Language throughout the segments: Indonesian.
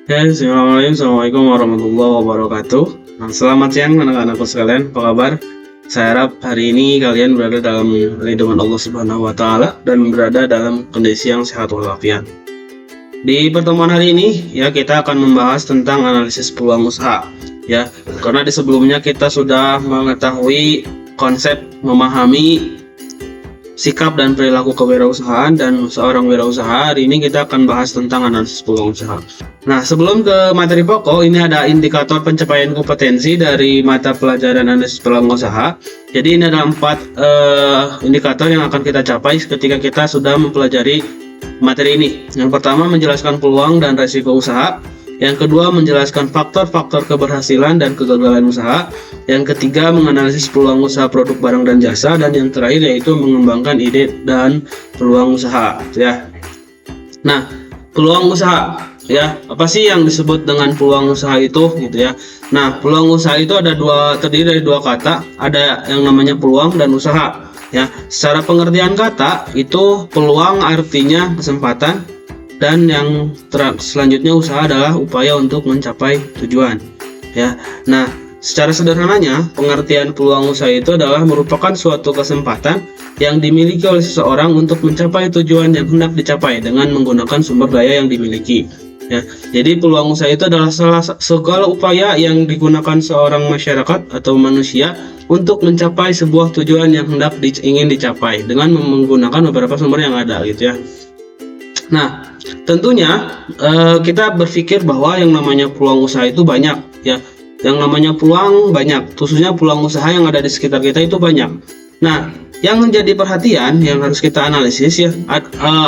Ya, Assalamualaikum warahmatullahi wabarakatuh. Nah, selamat siang anak-anakku sekalian, apa kabar? Saya harap hari ini kalian berada dalam lindungan Allah Subhanahu wa Ta'ala dan berada dalam kondisi yang sehat walafiat. Di pertemuan hari ini, ya, kita akan membahas tentang analisis peluang usaha, ya, karena di sebelumnya kita sudah mengetahui konsep memahami sikap dan perilaku kewirausahaan dan seorang wirausaha. Hari ini kita akan bahas tentang analisis peluang usaha. Nah, sebelum ke materi pokok, ini ada indikator pencapaian kompetensi dari mata pelajaran analisis peluang usaha. Jadi ini ada 4 indikator yang akan kita capai ketika kita sudah mempelajari materi ini. Yang pertama, menjelaskan peluang dan resiko usaha. Yang kedua, menjelaskan faktor-faktor keberhasilan dan kegagalan usaha. Yang ketiga, menganalisis peluang usaha produk barang dan jasa. Dan yang terakhir yaitu mengembangkan ide dan peluang usaha, ya. Nah, peluang usaha, ya, apa sih yang disebut dengan peluang usaha itu, gitu ya. Nah, peluang usaha itu terdiri dari dua kata, ada yang namanya peluang dan usaha, ya. Secara pengertian kata itu peluang artinya kesempatan, dan yang selanjutnya usaha adalah upaya untuk mencapai tujuan, ya. Nah, secara sederhananya pengertian peluang usaha itu adalah merupakan suatu kesempatan yang dimiliki oleh seseorang untuk mencapai tujuan yang hendak dicapai dengan menggunakan sumber daya yang dimiliki, ya. Jadi peluang usaha itu adalah segala upaya yang digunakan seorang masyarakat atau manusia untuk mencapai sebuah tujuan yang hendak ingin dicapai dengan menggunakan beberapa sumber yang ada, gitu ya. Nah, tentunya kita berpikir bahwa yang namanya peluang usaha itu banyak, ya. Yang namanya peluang banyak, khususnya peluang usaha yang ada di sekitar kita itu banyak. Nah, yang menjadi perhatian yang harus kita analisis, ya,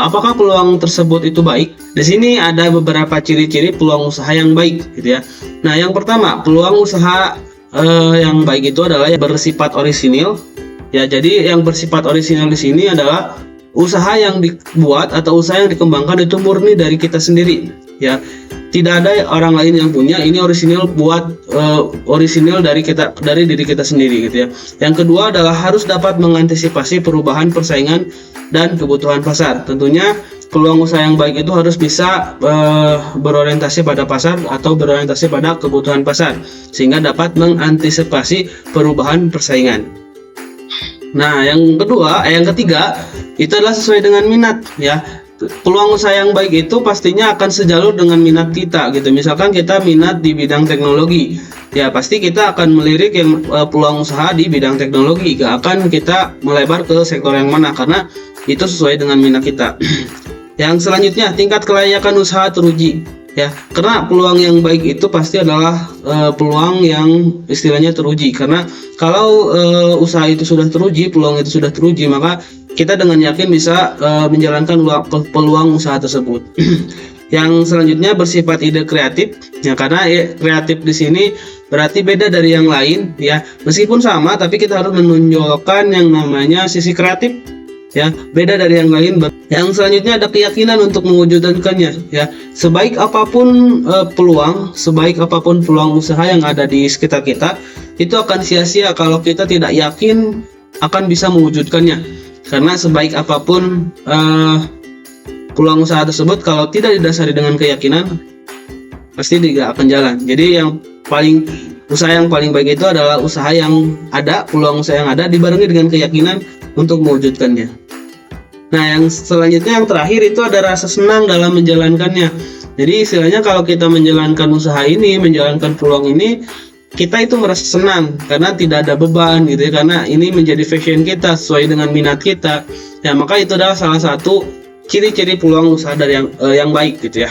apakah peluang tersebut itu baik? Di sini ada beberapa ciri-ciri peluang usaha yang baik, gitu ya. Nah, yang pertama, peluang usaha yang baik itu adalah yang bersifat orisinil, ya. Jadi yang bersifat orisinil di sini adalah usaha yang dibuat atau usaha yang dikembangkan itu murni dari kita sendiri, ya. Tidak ada orang lain yang punya, ini orisinil orisinil dari diri kita sendiri, gitu ya. Yang kedua adalah harus dapat mengantisipasi perubahan persaingan dan kebutuhan pasar. Tentunya peluang usaha yang baik itu harus bisa berorientasi pada pasar atau berorientasi pada kebutuhan pasar sehingga dapat mengantisipasi perubahan persaingan. Nah, yang ketiga itu adalah sesuai dengan minat, ya. Peluang usaha yang baik itu pastinya akan sejalur dengan minat kita, gitu. Misalkan kita minat di bidang teknologi, ya pasti kita akan melirik yang peluang usaha di bidang teknologi. Gak akan kita melebar ke sektor yang mana karena itu sesuai dengan minat kita. Yang selanjutnya, tingkat kelayakan usaha teruji, ya. Karena peluang yang baik itu pasti adalah peluang yang istilahnya teruji. Karena kalau usaha itu sudah teruji, peluang itu sudah teruji, maka kita dengan yakin bisa menjalankan peluang usaha tersebut. Yang selanjutnya bersifat ide kreatif, ya, karena kreatif di sini berarti beda dari yang lain, ya. Meskipun sama, tapi kita harus menonjolkan yang namanya sisi kreatif, ya, beda dari yang lain. Yang selanjutnya ada keyakinan untuk mewujudkannya, ya. Sebaik apapun sebaik apapun peluang usaha yang ada di sekitar kita, itu akan sia-sia kalau kita tidak yakin akan bisa mewujudkannya. Karena sebaik apapun peluang usaha tersebut, kalau tidak didasari dengan keyakinan, pasti tidak akan jalan. Jadi usaha yang paling baik itu adalah usaha yang ada, peluang usaha yang ada dibarengi dengan keyakinan untuk mewujudkannya. Nah, yang selanjutnya, yang terakhir itu ada rasa senang dalam menjalankannya. Jadi istilahnya kalau kita menjalankan usaha ini, menjalankan peluang ini, kita itu merasa senang karena tidak ada beban, gitu ya. Karena ini menjadi passion kita, sesuai dengan minat kita. Ya, maka itu adalah salah satu ciri-ciri peluang usaha dari yang baik, gitu ya.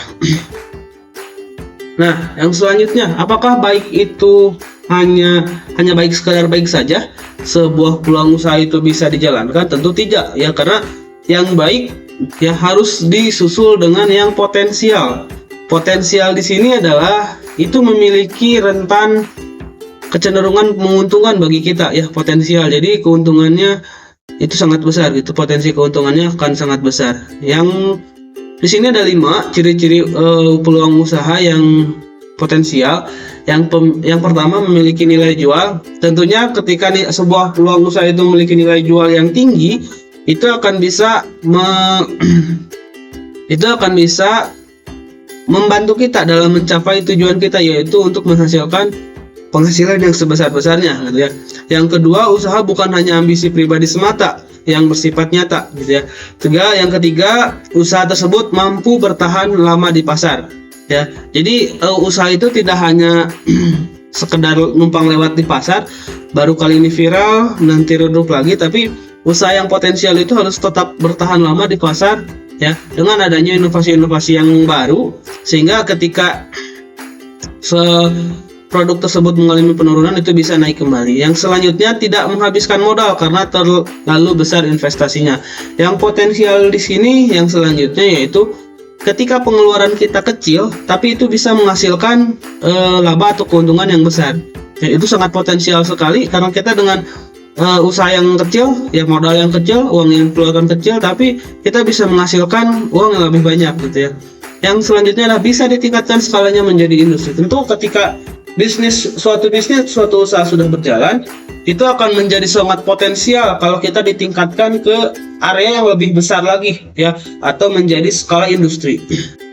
Nah, yang selanjutnya, apakah baik itu hanya baik sekadar baik saja? Sebuah peluang usaha itu bisa dijalankan? Tentu tidak, ya, karena yang baik ya harus disusul dengan yang potensial. Potensial di sini adalah itu memiliki rentan kecenderungan menguntungkan bagi kita, ya, potensial. Jadi keuntungannya itu sangat besar, gitu. Potensi keuntungannya akan sangat besar. Yang di sini ada 5 ciri-ciri peluang usaha yang potensial. Yang pertama, memiliki nilai jual. Tentunya ketika sebuah peluang usaha itu memiliki nilai jual yang tinggi, itu akan bisa membantu kita dalam mencapai tujuan kita, yaitu untuk menghasilkan penghasilan yang sebesar-besarnya gitu ya. Yang kedua, usaha bukan hanya ambisi pribadi semata yang bersifat nyata gitu ya. Yang ketiga, usaha tersebut mampu bertahan lama di pasar ya. Jadi usaha itu tidak hanya sekedar numpang lewat di pasar, baru kali ini viral nanti redup lagi, tapi usaha yang potensial itu harus tetap bertahan lama di pasar ya, dengan adanya inovasi-inovasi yang baru, sehingga ketika produk tersebut mengalami penurunan itu bisa naik kembali. Yang selanjutnya, tidak menghabiskan modal karena terlalu besar investasinya. Yang potensial di sini yang selanjutnya yaitu ketika pengeluaran kita kecil tapi itu bisa menghasilkan laba atau keuntungan yang besar. Ya, itu sangat potensial sekali karena kita dengan usaha yang kecil, ya modal yang kecil, uang yang dikeluarkan kecil, tapi kita bisa menghasilkan uang yang lebih banyak gitu ya. Yang selanjutnya adalah bisa ditingkatkan skalanya menjadi industri. Tentu ketika suatu usaha sudah berjalan, itu akan menjadi sangat potensial kalau kita ditingkatkan ke area yang lebih besar lagi ya, atau menjadi skala industri.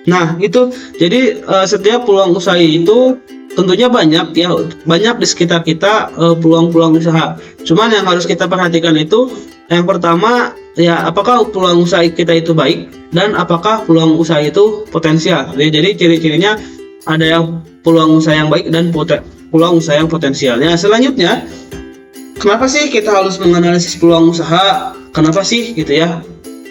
Nah itu jadi setiap peluang usaha itu tentunya banyak ya, banyak di sekitar kita peluang-peluang usaha. Cuman yang harus kita perhatikan itu yang pertama ya, apakah peluang usaha kita itu baik dan apakah peluang usaha itu potensial. Jadi ciri-cirinya ada yang peluang usaha yang baik dan peluang usaha yang potensialnya. Selanjutnya, kenapa sih kita harus menganalisis peluang usaha? Kenapa sih gitu ya?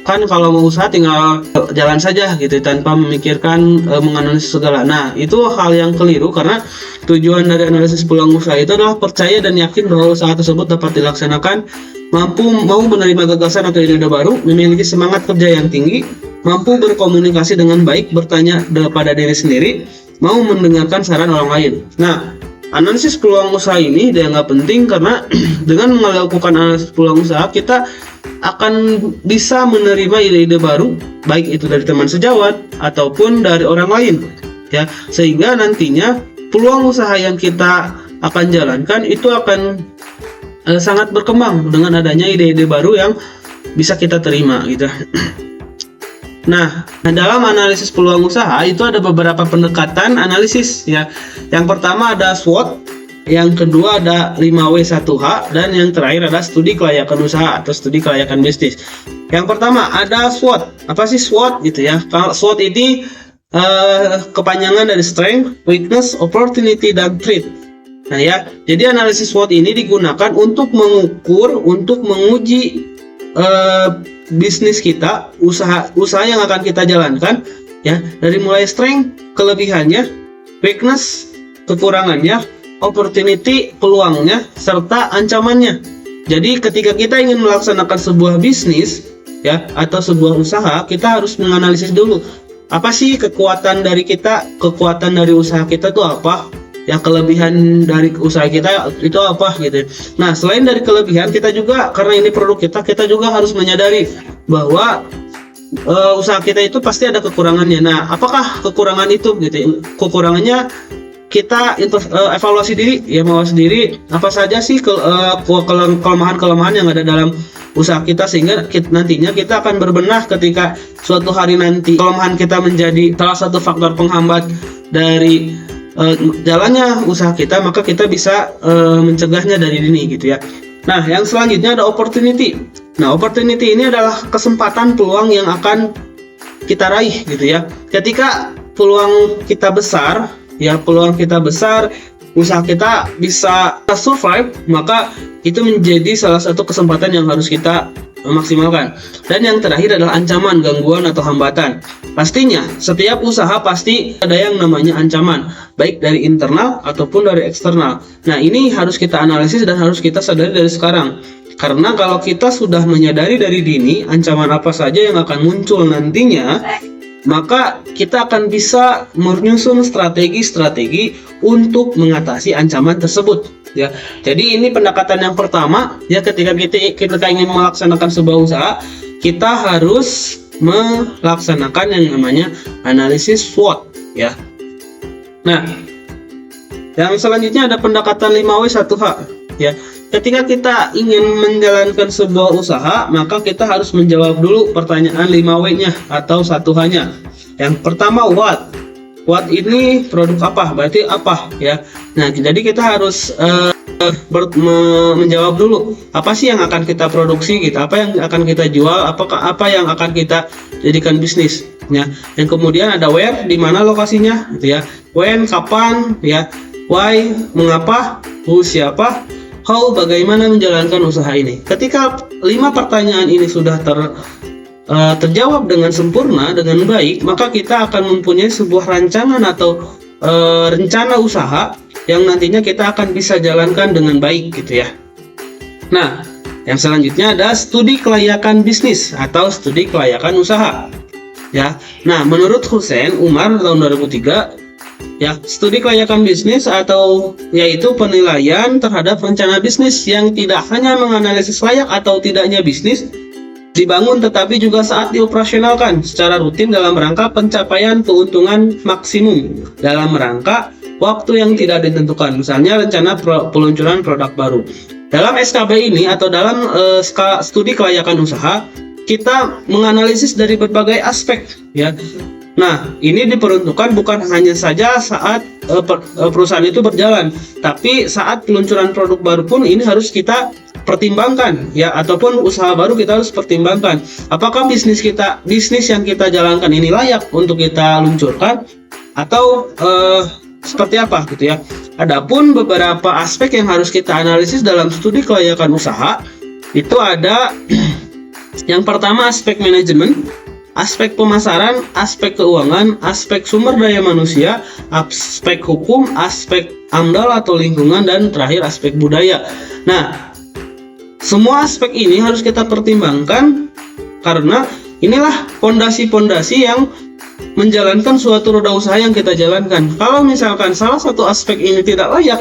Kan kalau mau usaha tinggal jalan saja gitu tanpa memikirkan menganalisis segala. Nah, itu hal yang keliru karena tujuan dari analisis peluang usaha itu adalah percaya dan yakin bahwa usaha tersebut dapat dilaksanakan, mau menerima gagasan atau ide baru, memiliki semangat kerja yang tinggi, mampu berkomunikasi dengan baik, bertanya pada diri sendiri, mau mendengarkan saran orang lain. Nah, analisis peluang usaha ini dianggap penting karena dengan melakukan analisis peluang usaha, kita akan bisa menerima ide-ide baru, baik itu dari teman sejawat ataupun dari orang lain ya, sehingga nantinya peluang usaha yang kita akan jalankan itu akan sangat berkembang dengan adanya ide-ide baru yang bisa kita terima gitu. Nah, dalam analisis peluang usaha itu ada beberapa pendekatan analisis ya. Yang pertama ada SWOT, yang kedua ada 5W1H, dan yang terakhir ada studi kelayakan usaha atau studi kelayakan bisnis. Yang pertama ada SWOT. Apa sih SWOT gitu ya? Kalau SWOT ini kepanjangan dari strength, weakness, opportunity, dan threat. Nah ya, jadi analisis SWOT ini digunakan untuk mengukur, untuk menguji bisnis kita, usaha yang akan kita jalankan ya, dari mulai strength, kelebihannya, weakness, kekurangannya, opportunity, peluangnya, serta ancamannya. Jadi ketika kita ingin melaksanakan sebuah bisnis ya atau sebuah usaha, kita harus menganalisis dulu apa sih kekuatan dari kita, kekuatan dari usaha kita itu apa ya, kelebihan dari usaha kita itu apa gitu. Nah, selain dari kelebihan, kita juga karena ini produk kita juga harus menyadari bahwa usaha kita itu pasti ada kekurangannya. Nah, apakah kekurangan itu gitu? Kekurangannya kita evaluasi diri ya, mawas diri apa saja sih kelemahan-kelemahan yang ada dalam usaha kita, sehingga nantinya kita akan berbenah ketika suatu hari nanti kelemahan kita menjadi salah satu faktor penghambat dari jalannya usaha kita, maka kita bisa mencegahnya dari dini gitu ya. Nah, yang selanjutnya ada opportunity. Nah, opportunity ini adalah kesempatan, peluang yang akan kita raih gitu ya. Ketika peluang kita besar ya, usaha kita bisa survive, maka itu menjadi salah satu kesempatan yang harus kita maksimalkan. Dan yang terakhir adalah ancaman, gangguan, atau hambatan. Pastinya setiap usaha pasti ada yang namanya ancaman, baik dari internal ataupun dari eksternal. Nah, ini harus kita analisis dan harus kita sadari dari sekarang. Karena kalau kita sudah menyadari dari dini ancaman apa saja yang akan muncul nantinya, maka kita akan bisa menyusun strategi-strategi untuk mengatasi ancaman tersebut ya. Jadi ini pendekatan yang pertama ya, ketika kita ingin melaksanakan sebuah usaha, kita harus melaksanakan yang namanya analisis SWOT ya. Nah, yang selanjutnya ada pendekatan 5W1H ya. Ketika kita ingin menjalankan sebuah usaha, maka kita harus menjawab dulu pertanyaan 5W-nya atau 1H-nya. Yang pertama what? what ini produk apa, berarti apa ya. Nah, jadi kita harus menjawab dulu apa sih yang akan kita produksi gitu, apa yang akan kita jual, apa yang akan kita jadikan bisnis ya. Yang kemudian ada where, di mana lokasinya gitu ya, when, kapan ya, why, mengapa, who, siapa, how, bagaimana menjalankan usaha ini. Ketika 5 pertanyaan ini sudah terjawab dengan sempurna, dengan baik, maka kita akan mempunyai sebuah rancangan atau rencana usaha yang nantinya kita akan bisa jalankan dengan baik gitu ya. Nah, yang selanjutnya ada studi kelayakan bisnis atau studi kelayakan usaha ya. Nah, menurut Hussein Umar tahun 2003 ya, studi kelayakan bisnis atau yaitu penilaian terhadap rencana bisnis yang tidak hanya menganalisis layak atau tidaknya bisnis dibangun, tetapi juga saat dioperasionalkan secara rutin dalam rangka pencapaian keuntungan maksimum dalam rangka waktu yang tidak ditentukan, misalnya rencana peluncuran produk baru. Dalam SKB ini atau dalam studi kelayakan usaha, kita menganalisis dari berbagai aspek ya. Nah, ini diperuntukkan bukan hanya saja saat perusahaan itu berjalan, tapi saat peluncuran produk baru pun ini harus kita pertimbangkan ya, ataupun usaha baru kita harus pertimbangkan apakah bisnis yang kita jalankan ini layak untuk kita luncurkan atau seperti apa gitu ya. Adapun beberapa aspek yang harus kita analisis dalam studi kelayakan usaha itu ada yang pertama aspek manajemen, aspek pemasaran, aspek keuangan, aspek sumber daya manusia, aspek hukum, aspek AMDAL atau lingkungan, dan terakhir aspek budaya. Nah, semua aspek ini harus kita pertimbangkan karena inilah pondasi-pondasi yang menjalankan suatu roda usaha yang kita jalankan. Kalau misalkan salah satu aspek ini tidak layak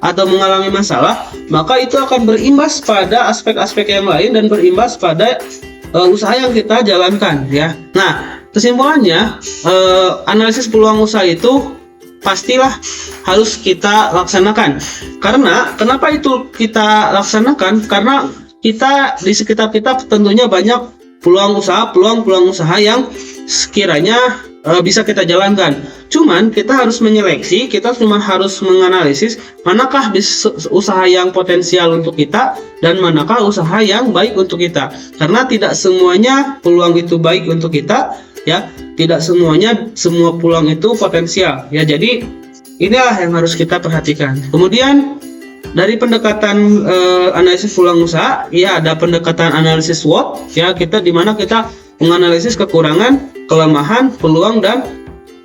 atau mengalami masalah, maka itu akan berimbas pada aspek-aspek yang lain dan berimbas pada usaha yang kita jalankan ya. Nah, kesimpulannya analisis peluang usaha itu pastilah harus kita laksanakan. Karena kenapa itu kita laksanakan? Karena kita di sekitar kita tentunya banyak peluang usaha yang sekiranya bisa kita jalankan. Cuman kita harus menyeleksi, kita cuma harus menganalisis manakah usaha yang potensial untuk kita dan manakah usaha yang baik untuk kita. Karena tidak semuanya peluang itu baik untuk kita ya, tidak semuanya semua peluang itu potensial ya. Jadi inilah yang harus kita perhatikan. Kemudian dari pendekatan analisis peluang usaha ya, ada pendekatan analisis SWOT ya, dimana kita menganalisis kekurangan, kelemahan, peluang, dan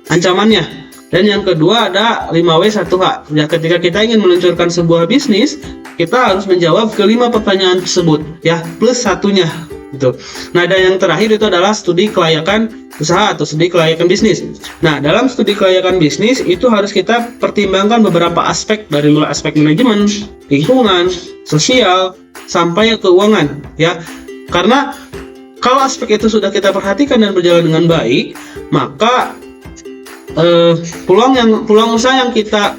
ancamannya. Dan yang kedua ada 5W1H ya, ketika kita ingin meluncurkan sebuah bisnis, kita harus menjawab ke 5 pertanyaan tersebut ya, plus satunya gitu. Nah, dan yang terakhir itu adalah studi kelayakan usaha atau studi kelayakan bisnis. Nah, dalam studi kelayakan bisnis itu harus kita pertimbangkan beberapa aspek, dari mulai aspek manajemen, lingkungan, sosial, sampai keuangan ya. Karena kalau aspek itu sudah kita perhatikan dan berjalan dengan baik, maka peluang usaha yang kita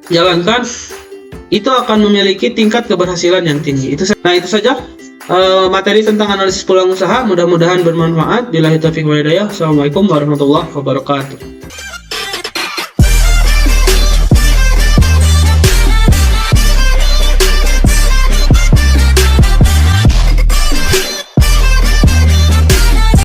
jalankan itu akan memiliki tingkat keberhasilan yang tinggi. Itu saja materi tentang analisis peluang usaha. Mudah-mudahan bermanfaat. Billahi taufiq wal hidayah. Assalamualaikum warahmatullahi wabarakatuh.